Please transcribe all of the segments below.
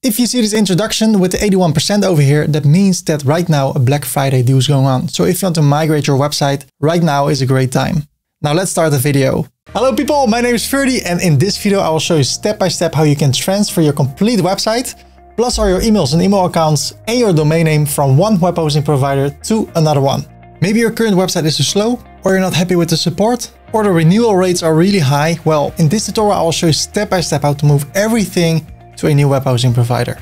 If you see this introduction with the 81% over here, that means that right now a Black Friday deal is going on. So if you want to migrate your website, right now is a great time. Now let's start the video. Hello people, my name is Ferdy, and in this video I will show you step by step how you can transfer your complete website, plus all your emails and email accounts and your domain name from one web hosting provider to another one. Maybe your current website is too slow, or you're not happy with the support, or the renewal rates are really high. Well, in this tutorial I will show you step by step how to move everything to a new web hosting provider.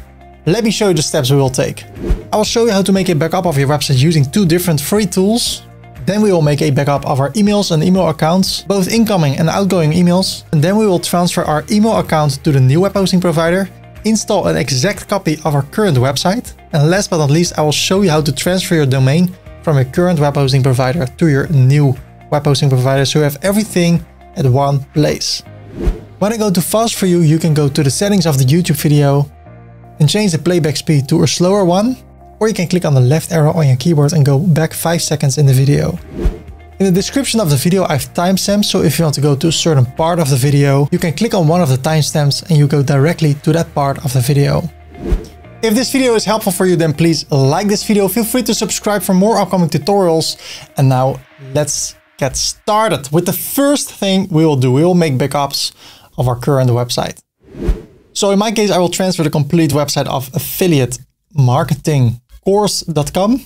Let me show you the steps we will take. I will show you how to make a backup of your website using two different free tools. Then we will make a backup of our emails and email accounts, both incoming and outgoing emails. And then we will transfer our email account to the new web hosting provider, install an exact copy of our current website. And last but not least, I will show you how to transfer your domain from your current web hosting provider to your new web hosting provider, so you have everything at one place. When I go to fast for you, you can go to the settings of the YouTube video and change the playback speed to a slower one, or you can click on the left arrow on your keyboard and go back 5 seconds in the video. In the description of the video I have timestamps, so if you want to go to a certain part of the video, you can click on one of the timestamps and you go directly to that part of the video. If this video is helpful for you, then please like this video, feel free to subscribe for more upcoming tutorials. And now let's get started with the first thing we will do. We will make backups of our current website. So in my case, I will transfer the complete website of affiliatemarketingcourse.com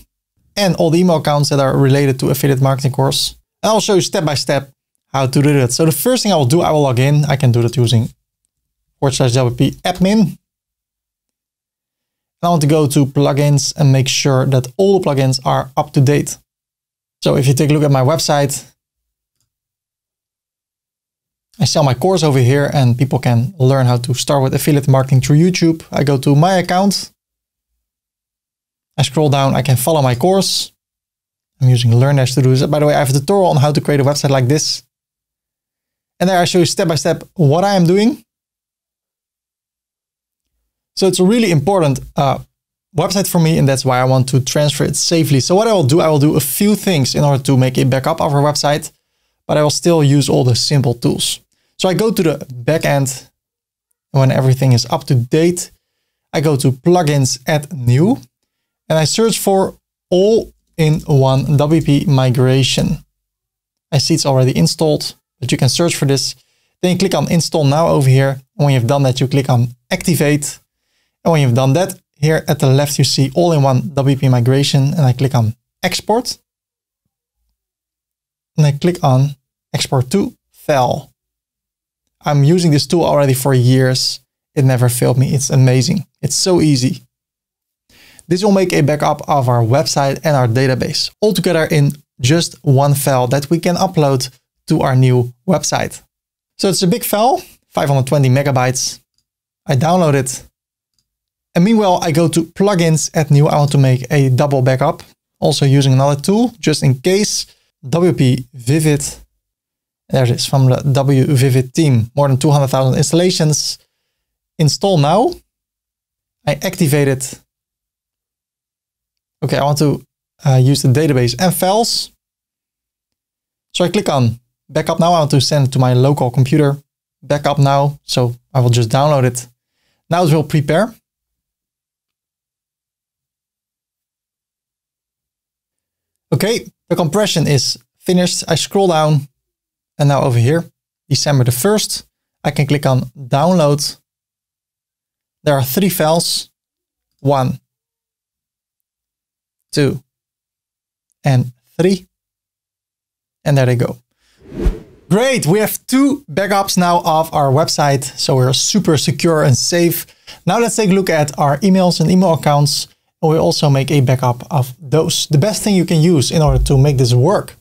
and all the email accounts that are related to affiliate marketing course. And I'll show you step by step how to do that. So the first thing I will do, I will log in. I can do that using /wp admin. I want to go to plugins and make sure that all the plugins are up to date. So if you take a look at my website, I sell my course over here and people can learn how to start with affiliate marketing through YouTube. I go to my account. I scroll down, I can follow my course. I'm using LearnDash to do this. By the way, I have a tutorial on how to create a website like this. And there I show you step by step what I am doing. So it's a really important website for me, and that's why I want to transfer it safely. So what I will do a few things in order to make a backup of our website, but I will still use all the simple tools. So I go to the back end, and when everything is up to date, I go to plugins, add new, and I search for all-in-one WP migration. I see it's already installed, but you can search for this. Then you click on install now over here. And when you've done that, you click on activate. And when you've done that, here at the left, you see all-in-one WP migration, and I click on export. And I click on export to file. I'm using this tool already for years. It never failed me. It's amazing. It's so easy. This will make a backup of our website and our database all together in just one file that we can upload to our new website. So it's a big file, 520 megabytes. I download it. And meanwhile, I go to plugins, add new. I want to make a double backup, also using another tool, just in case. WP Vivid. There it is from the WVivid team. More than 200,000 installations. Install now. I activate it. Okay, I want to use the database and files. So I click on backup now. I want to send it to my local computer. Backup now. So I will just download it. Now it will prepare. Okay, the compression is finished. I scroll down and now over here, December the 1st, I can click on download. There are 3 files, 1, 2, and 3. And there they go. Great, we have 2 backups now of our website. So we're super secure and safe. Now let's take a look at our emails and email accounts. And we also make a backup of those. The best thing you can use in order to make this work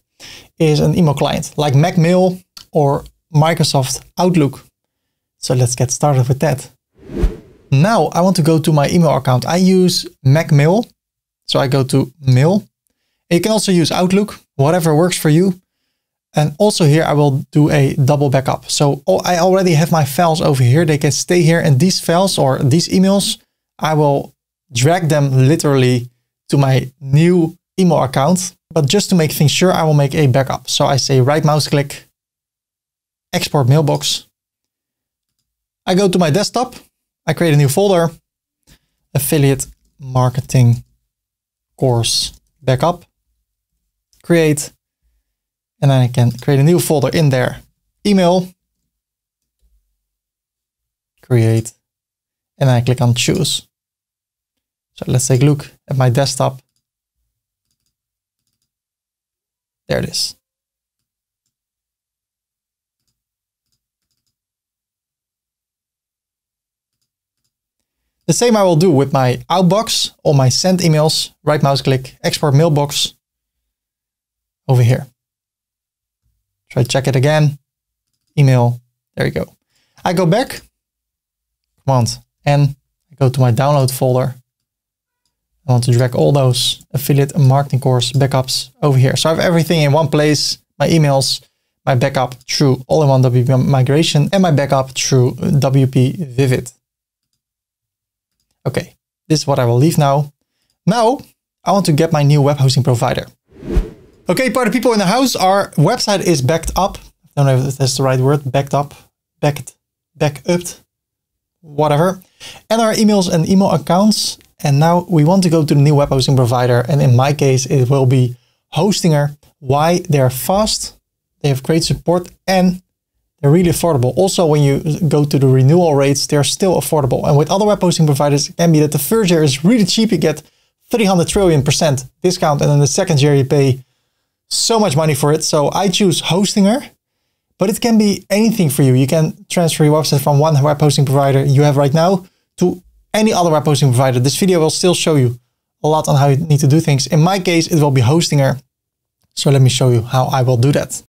is an email client like Macmail or Microsoft Outlook. So let's get started with that. Now I want to go to my email account. I use Macmail. So I go to mail. And you can also use Outlook, whatever works for you. And also here I will do a double backup. So I already have my files over here. They can stay here, and these files or these emails, I will drag them literally to my new email account. But just to make things sure, I will make a backup. So I say right mouse click, export mailbox. I go to my desktop. I create a new folder. affiliate marketing course backup, create, and then I can create a new folder in there. Email, create, and then I click on choose. So let's take a look at my desktop. There it is. The same I will do with my outbox, all my sent emails, right mouse click, export mailbox over here. Try to check it again, email, there you go. I go back, Command N, I go to my download folder. I want to drag all those affiliate marketing course backups over here. So I have everything in one place, my emails, my backup through all-in-one WP migration, and my backup through WP Vivid. Okay, this is what I will leave now. Now, I want to get my new web hosting provider. Okay, party people in the house, our website is backed up. I don't know if that's the right word, backed up, backed up, whatever. And our emails and email accounts. And now we want to go to the new web hosting provider. And in my case, it will be Hostinger. Why? They're fast, they have great support, and they're really affordable. Also, when you go to the renewal rates, they're still affordable. And with other web hosting providers, it can be that the first year is really cheap. You get 300 trillion% discount. And then the second year you pay so much money for it. So I choose Hostinger, but it can be anything for you. You can transfer your website from one web hosting provider you have right now to any other web hosting provider. This video will still show you a lot on how you need to do things. In my case, it will be Hostinger. So let me show you how I will do that.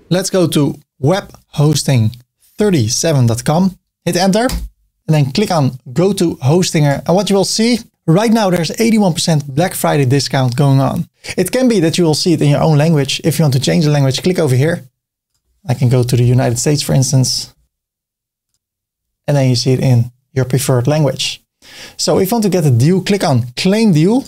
Let's go to webhosting37.com, hit enter, and then click on go to Hostinger. And what you will see right now, there's 81% Black Friday discount going on. It can be that you will see it in your own language. If you want to change the language, click over here. I can go to the United States, for instance, and then you see it in your preferred language. So if you want to get a deal, click on claim deal.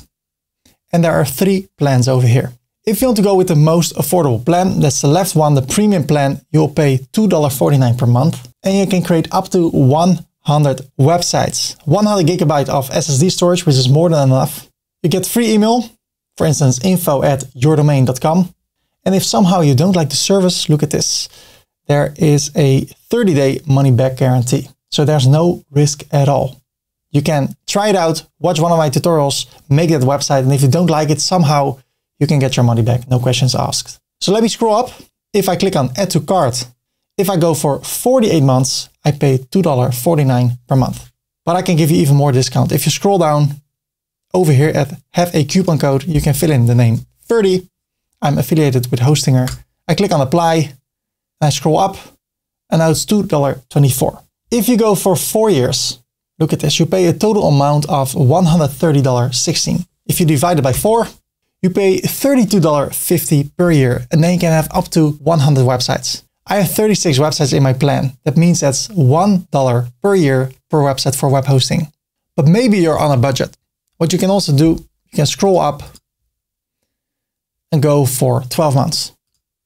And there are 3 plans over here. If you want to go with the most affordable plan, that's the left one, the premium plan, you'll pay $2.49 per month. And you can create up to 100 websites, 100 gigabyte of SSD storage, which is more than enough. You get free email, for instance, info@yourdomain.com. And if somehow you don't like the service, look at this. There is a 30-day money-back guarantee. So there's no risk at all. You can try it out, watch one of my tutorials, make that website. And if you don't like it, somehow you can get your money back, no questions asked. So let me scroll up. If I click on add to cart, if I go for 48 months, I pay $2.49 per month. But I can give you even more discount. If you scroll down over here at have a coupon code, you can fill in the name 30. I'm affiliated with Hostinger. I click on apply, and I scroll up, and now it's $2.24. If you go for 4 years, look at this, you pay a total amount of $130.16. If you divide it by 4, you pay $32.50 per year, and then you can have up to 100 websites. I have 36 websites in my plan. That means that's $1 per year per website for web hosting. But maybe you're on a budget. What you can also do, you can scroll up and go for 12 months.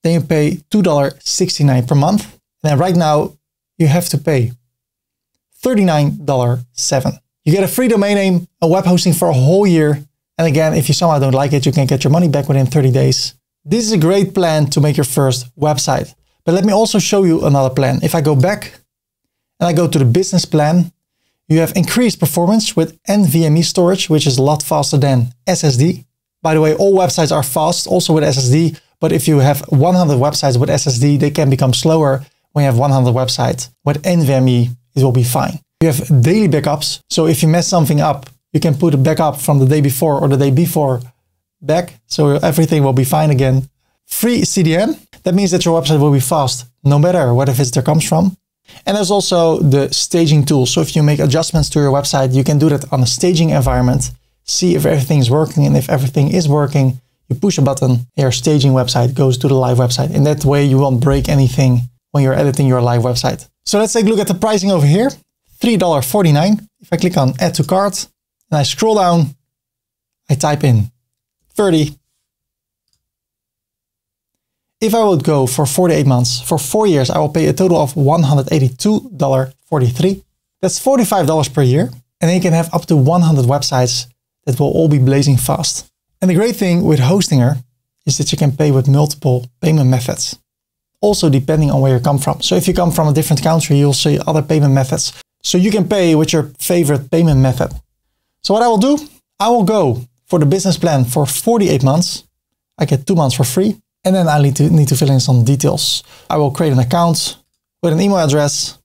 Then you pay $2.69 per month. And then right now you have to pay $39.07. You get a free domain name, a web hosting for a whole year. And again, if you somehow don't like it, you can get your money back within 30 days. This is a great plan to make your first website. But let me also show you another plan. If I go back and I go to the business plan, you have increased performance with NVMe storage, which is a lot faster than SSD. By the way, all websites are fast, also with SSD. But if you have 100 websites with SSD, they can become slower. When you have 100 websites with NVMe, it will be fine. You have daily backups. So if you mess something up, you can put a backup from the day before or the day before back. So everything will be fine again. Free CDN. That means that your website will be fast, no matter where the visitor comes from. And there's also the staging tool. So if you make adjustments to your website, you can do that on a staging environment. See if everything is working. And if everything is working, you push a button, your staging website goes to the live website. In that way, you won't break anything when you're editing your live website. So let's take a look at the pricing over here. $3.49. If I click on add to cart and I scroll down, I type in 30. If I would go for 48 months, for 4 years, I will pay a total of $182.43. That's $45 per year. And then you can have up to 100 websites that will all be blazing fast. And the great thing with Hostinger is that you can pay with multiple payment methods, also depending on where you come from. So if you come from a different country, you'll see other payment methods. So you can pay with your favorite payment method. So what I will do, I will go for the business plan for 48 months. I get 2 months for free. And then I need to fill in some details. I will create an account with an email address.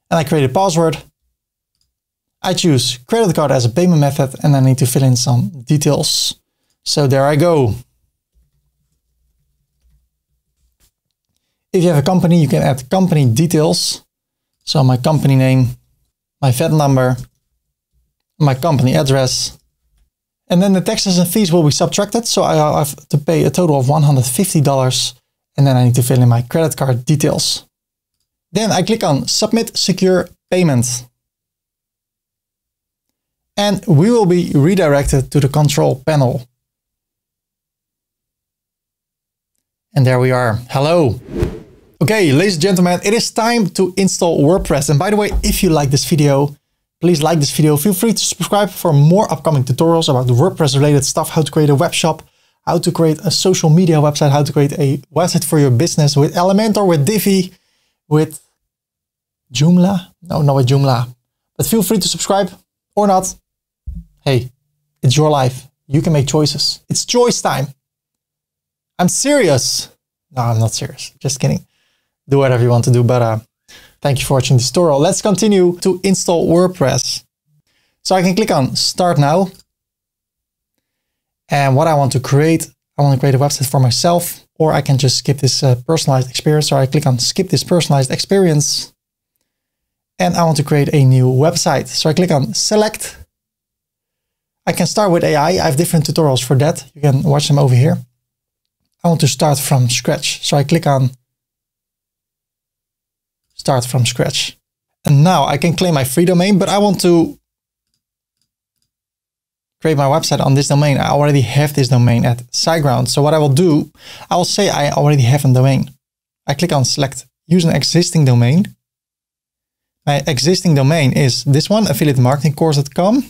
And I create a password. I choose credit card as a payment method, and I need to fill in some details. So there I go. If you have a company, you can add company details. So my company name, my VAT number, my company address. And then the taxes and fees will be subtracted. So I have to pay a total of $150. And then I need to fill in my credit card details. Then I click on Submit Secure Payment. And we will be redirected to the control panel. And there we are. Hello. Okay, ladies and gentlemen, it is time to install WordPress. And by the way, if you like this video, please like this video. Feel free to subscribe for more upcoming tutorials about the WordPress related stuff, how to create a web shop, how to create a social media website, how to create a website for your business with Elementor, with Divi, with Joomla. No, not with Joomla. But feel free to subscribe or not. Hey, it's your life. You can make choices. It's choice time. I'm serious. No, I'm not serious. Just kidding. Do whatever you want to do, but thank you for watching this tutorial. Let's continue to install WordPress. So I can click on Start Now. And what I want to create, I want to create a website for myself, or I can just skip this personalized experience. So I click on Skip this personalized experience. And I want to create a new website. So I click on Select. I can start with AI. I have different tutorials for that. You can watch them over here. I want to start from scratch. So I click on Start from scratch. And now I can claim my free domain, but I want to create my website on this domain. I already have this domain at SiteGround. So what I will do, I will say I already have a domain. I click on Select Use an existing domain. My existing domain is this one, affiliatemarketingcourse.com.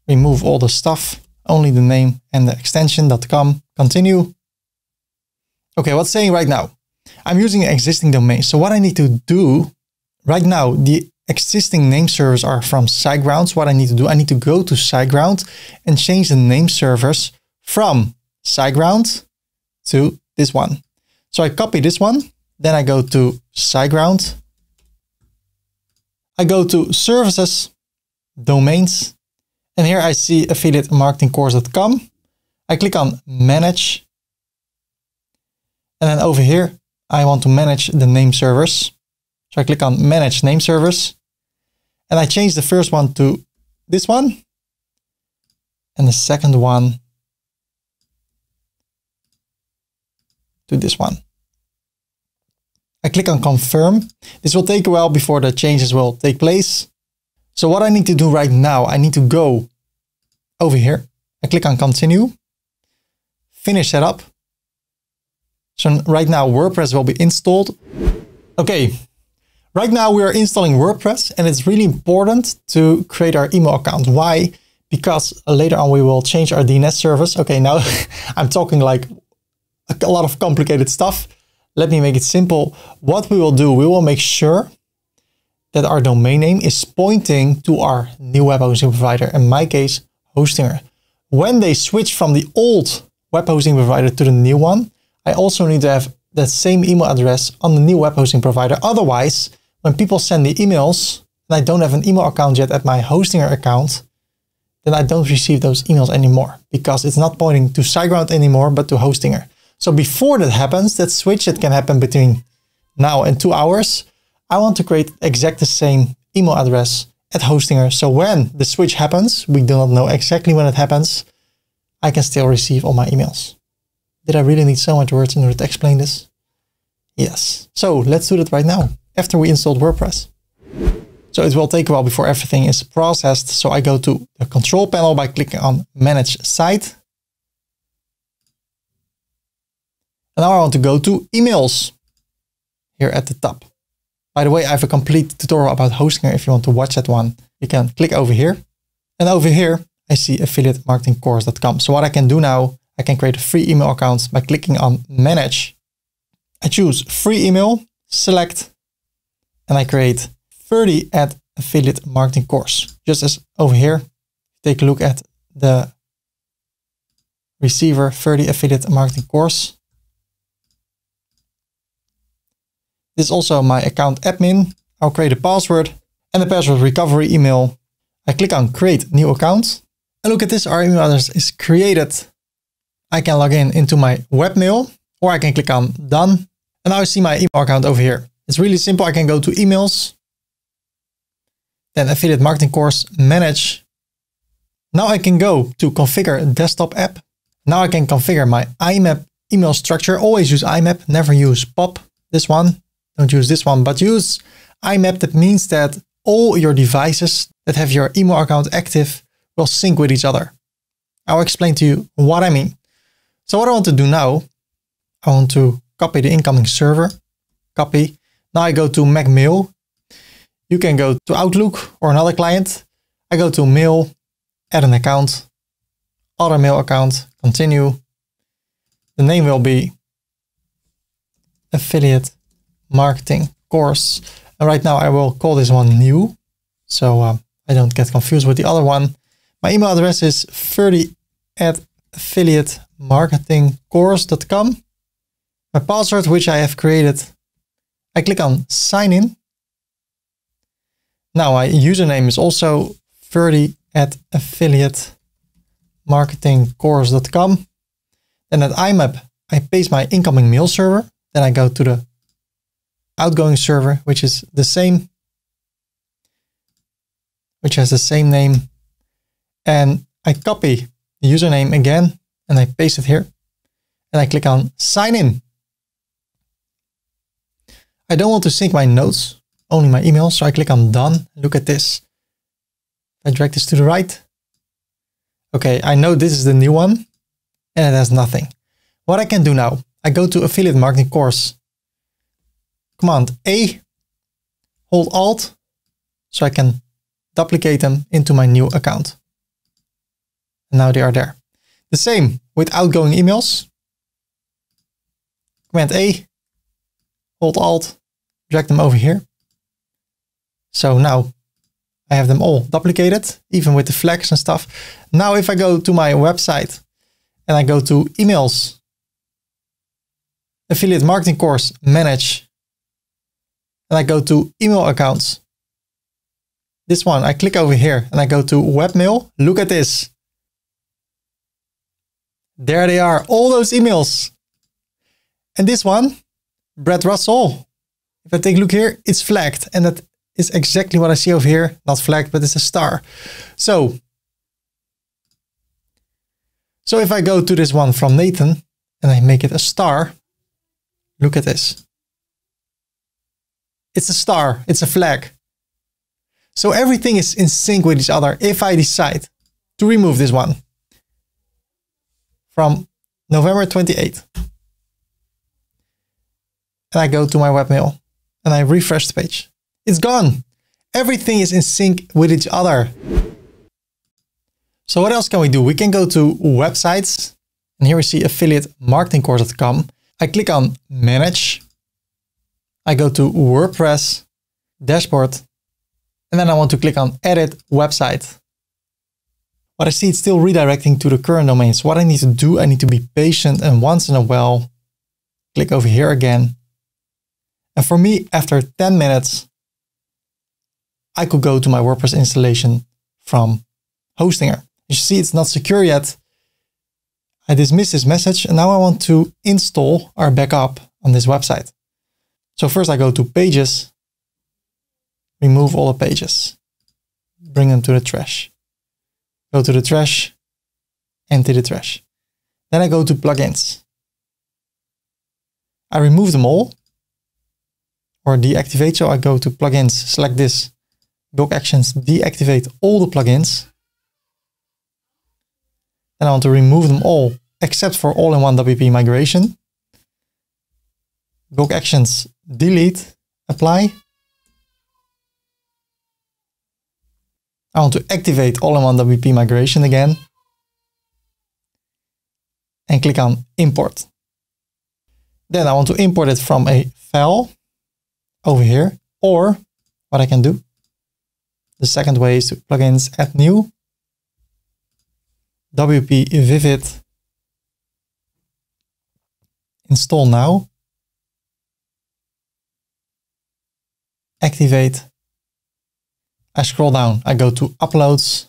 Remove all the stuff, only the name and the extension.com. Continue. Okay, what's saying right now? I'm using an existing domain. So what I need to do right now, the existing name servers are from SiteGround. So what I need to do, I need to go to SiteGround and change the name servers from SiteGround to this one. So I copy this one, then I go to SiteGround. I go to Services, Domains, and here I see affiliatemarketingcourse.com. I click on Manage. And then over here, I want to manage the name servers. So I click on Manage Name Servers. And I change the first one to this one. And the second one to this one. I click on Confirm. This will take a while before the changes will take place. So what I need to do right now, I need to go over here. I click on Continue. Finish setup. So right now WordPress will be installed. Okay, right now we are installing WordPress and it's really important to create our email account. Why? Because later on we will change our DNS service. Okay, now I'm talking like a lot of complicated stuff. Let me make it simple. What we will do, we will make sure that our domain name is pointing to our new web hosting provider, in my case, Hostinger. When they switch from the old web hosting provider to the new one, I also need to have that same email address on the new web hosting provider. Otherwise, when people send me emails and I don't have an email account yet at my Hostinger account, then I don't receive those emails anymore because it's not pointing to SiteGround anymore, but to Hostinger. So before that happens, that switch, it can happen between now and 2 hours. I want to create exact the same email address at Hostinger. So when the switch happens, we do not know exactly when it happens, I can still receive all my emails. Did I really need so much words in order to explain this? Yes. So let's do that right now, after we installed WordPress. So it will take a while before everything is processed. So I go to the control panel by clicking on Manage Site. And now I want to go to emails here at the top. By the way, I have a complete tutorial about Hostinger. If you want to watch that one, you can click over here. And over here, I see affiliatemarketingcourse.com. So what I can do now, I can create a free email account by clicking on Manage. I choose free email, select, and I create 30 at affiliate marketing course. Just as over here, take a look at the receiver 30 affiliate marketing course. This is also my account admin. I'll create a password and the password recovery email. I click on create new account. And look at this, our email address is created. I can log in into my webmail or I can click on done. And now I see my email account over here. It's really simple. I can go to emails, then affiliate marketing course, manage. Now I can go to configure desktop app. Now I can configure my IMAP email structure. Always use IMAP, never use POP. This one, don't use this one, but use IMAP. That means that all your devices that have your email account active will sync with each other. I'll explain to you what I mean. So what I want to do now, I want to copy the incoming server, copy. Now I go to Mac Mail. You can go to Outlook or another client. I go to Mail, add an account, other mail account, continue. The name will be affiliate marketing course. And right now I will call this one new. So I don't get confused with the other one. My email address is 30 at affiliatemarketingcourse.com. My password, which I have created, I click on sign in. Now my username is also 30 at affiliatemarketingcourse.com. Then at IMAP, I paste my incoming mail server. Then I go to the outgoing server, which is the same, which has the same name. And I copy the username again and I paste it here. And I click on sign in. I don't want to sync my notes, only my emails. So I click on done. Look at this. I drag this to the right. Okay, I know this is the new one and it has nothing. What I can do now, I go to affiliate marketing course, Command A, hold Alt, so I can duplicate them into my new account. And now they are there. The same with outgoing emails. Command A, hold Alt, drag them over here. So now I have them all duplicated, even with the flags and stuff. Now if I go to my website and I go to emails, affiliate marketing course, manage, and I go to email accounts. This one, I click over here and I go to webmail. Look at this. There they are, all those emails. And this one, Brad Russell. If I take a look here, it's flagged. And that is exactly what I see over here. Not flagged, but it's a star. So if I go to this one from Nathan and I make it a star, look at this. It's a star, it's a flag. So everything is in sync with each other. If I decide to remove this one from November 28th, and I go to my webmail and I refresh the page, it's gone. Everything is in sync with each other. So what else can we do? We can go to websites and here we see affiliatemarketingcourse.com. I click on manage. I go to WordPress, dashboard, and then I want to click on edit website. But I see it's still redirecting to the current domains. What I need to do, I need to be patient and once in a while, click over here again. And for me, after 10 minutes, I could go to my WordPress installation from Hostinger. You see it's not secure yet. I dismiss this message and now I want to install our backup on this website. So first I go to pages, remove all the pages, bring them to the trash. Go to the trash, empty the trash. Then I go to plugins. I remove them all or deactivate. So I go to plugins, select this, bulk actions, deactivate all the plugins. Then I want to remove them all except for all-in-one WP migration. Bulk actions, delete, apply. I want to activate all-in-one WP migration again. And click on import. Then I want to import it from a file over here. Or what I can do, the second way is to plugins, add new, WP Vivid, install now, activate. I scroll down, I go to uploads,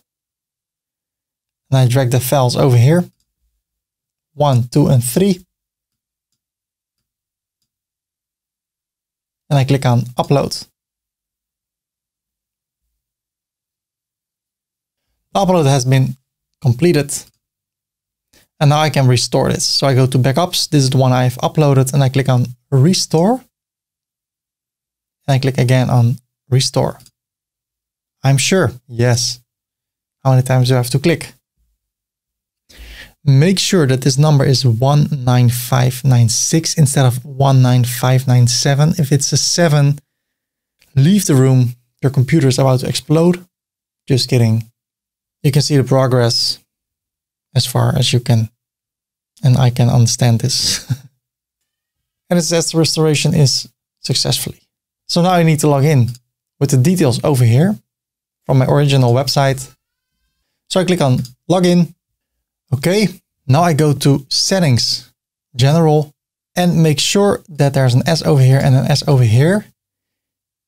and I drag the files over here, 1, 2, and 3. And I click on upload. The upload has been completed. And now I can restore this. So I go to backups. This is the one I've uploaded, and I click on restore. And I click again on restore. I'm sure. Yes. How many times do I have to click? Make sure that this number is 19596 instead of 19597. If it's a 7, leave the room. Your computer is about to explode. Just kidding. You can see the progress as far as you can. And I can understand this. And it says the restoration is successfully. So now I need to log in with the details over here from my original website. So I click on login. Okay, now I go to settings, general, and make sure that there's an S over here and an S over here.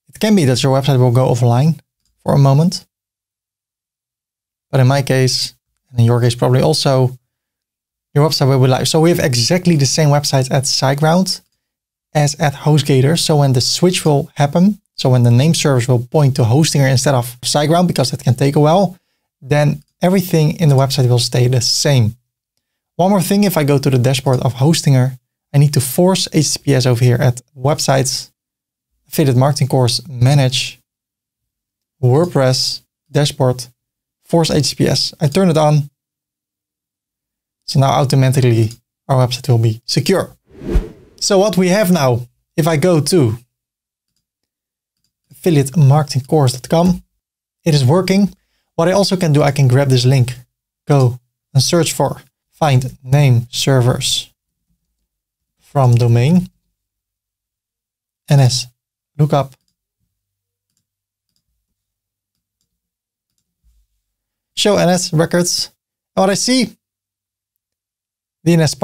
It can be that your website will go offline for a moment. But in my case, and in your case probably also, your website will be live. So we have exactly the same website at SiteGround as at HostGator. So when the switch will happen, so when the name service will point to Hostinger instead of SiteGround, because that can take a while, then everything in the website will stay the same. One more thing, if I go to the dashboard of Hostinger, I need to force HTTPS over here at websites, affiliate marketing course, manage, WordPress, dashboard, force HTTPS. I turn it on. So now automatically our website will be secure. So what we have now, if I go to affiliatemarketingcourse.com, it is working. What I also can do, I can grab this link, go and search for find name servers from domain, NS lookup, show NS records. And what I see, DNS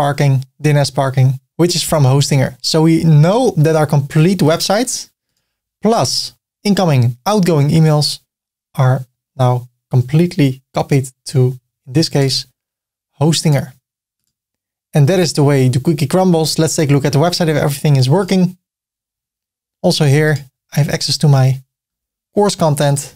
parking, which is from Hostinger. So we know that our complete websites plus incoming, outgoing emails are now completely copied to, in this case, Hostinger. And that is the way the cookie crumbles. Let's take a look at the website if everything is working. Also here, I have access to my course content.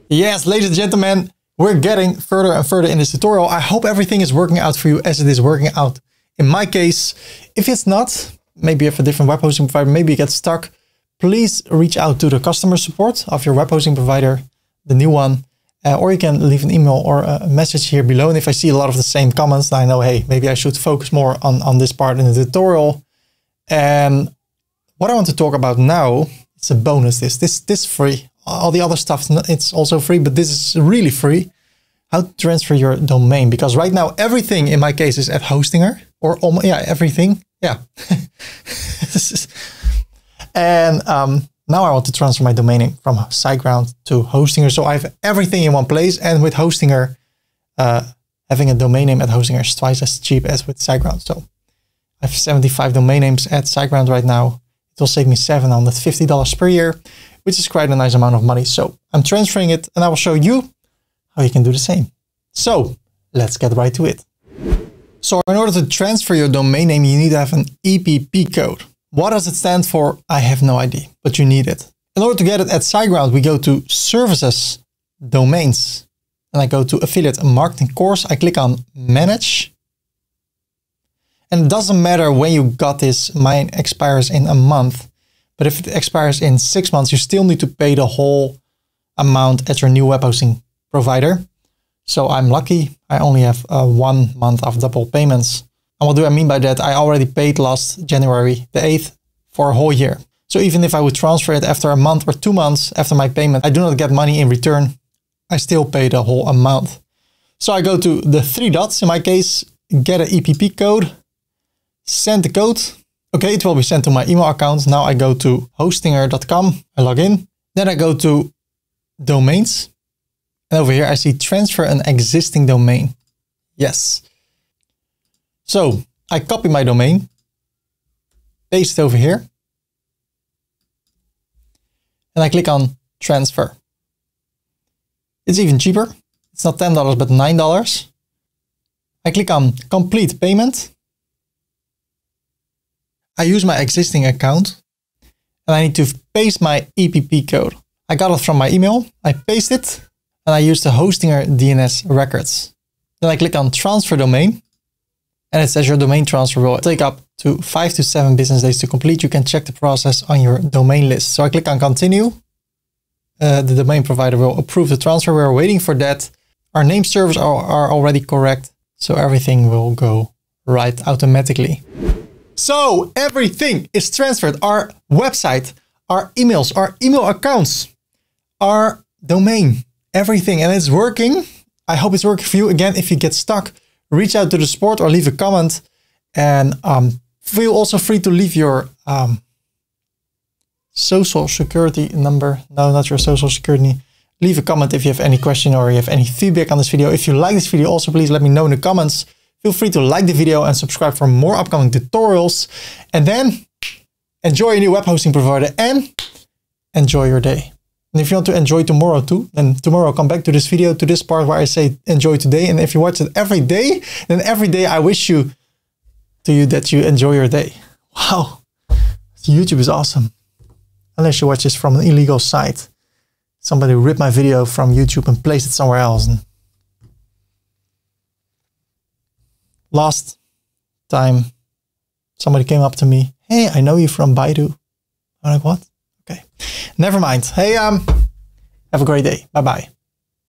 Yes, ladies and gentlemen, we're getting further and further in this tutorial. I hope everything is working out for you as it is working out in my case. If it's not, maybe you have a different web hosting provider, maybe you get stuck, please reach out to the customer support of your web hosting provider, the new one, or you can leave an email or a message here below. And if I see a lot of the same comments, I know, hey, maybe I should focus more on this part in the tutorial. And what I want to talk about now, it's a bonus. This free. All the other stuff, it's also free, but this is really free. How to transfer your domain, because right now everything in my case is at Hostinger, or yeah, everything. Yeah. And now I want to transfer my domain name from SiteGround to Hostinger. So I have everything in one place, and with Hostinger, having a domain name at Hostinger is twice as cheap as with SiteGround. So I have 75 domain names at SiteGround right now. It will save me $750 per year, which is quite a nice amount of money. So I'm transferring it, and I will show you how you can do the same. So let's get right to it. So in order to transfer your domain name, you need to have an EPP code. What does it stand for? I have no idea, but you need it. In order to get it at SiteGround, we go to Services, Domains, and I go to Affiliate Marketing Course. I click on Manage. And it doesn't matter when you got this, mine expires in a month. But if it expires in 6 months, you still need to pay the whole amount at your new web hosting provider. So I'm lucky. I only have 1 month of double payments. And what do I mean by that? I already paid last January the 8th for a whole year. So even if I would transfer it after a month or 2 months after my payment, I do not get money in return. I still pay the whole amount. So I go to the 3 dots, in my case, get an EPP code, send the code. Okay, it will be sent to my email account. Now I go to hostinger.com, I log in. Then I go to domains. And over here I see transfer an existing domain. Yes. So I copy my domain, paste it over here. And I click on transfer. It's even cheaper. It's not $10, but $9. I click on complete payment. I use my existing account and I need to paste my EPP code. I got it from my email. I paste it and I use the Hostinger DNS records. Then I click on transfer domain and it says your domain transfer will take up to 5 to 7 business days to complete. You can check the process on your domain list. So I click on continue. The domain provider will approve the transfer. We're waiting for that. Our name servers are already correct. So everything will go right automatically. So everything is transferred. Our website, our emails, our email accounts, our domain, everything. And it's working. I hope it's working for you. Again, if you get stuck, reach out to the support or leave a comment. And feel also free to leave your social security number. No, not your social security. Leave a comment if you have any question or you have any feedback on this video. If you like this video, also please let me know in the comments. Feel free to like the video and subscribe for more upcoming tutorials. And then enjoy your new web hosting provider and enjoy your day. And if you want to enjoy tomorrow too, then tomorrow come back to this video, to this part where I say enjoy today. And if you watch it every day, then every day I wish you that you enjoy your day. Wow, YouTube is awesome. Unless you watch this from an illegal site. Somebody ripped my video from YouTube and placed it somewhere else. And last time, somebody came up to me. Hey, I know you from Baidu. I'm like, what? Okay, never mind. Hey, have a great day. Bye-bye.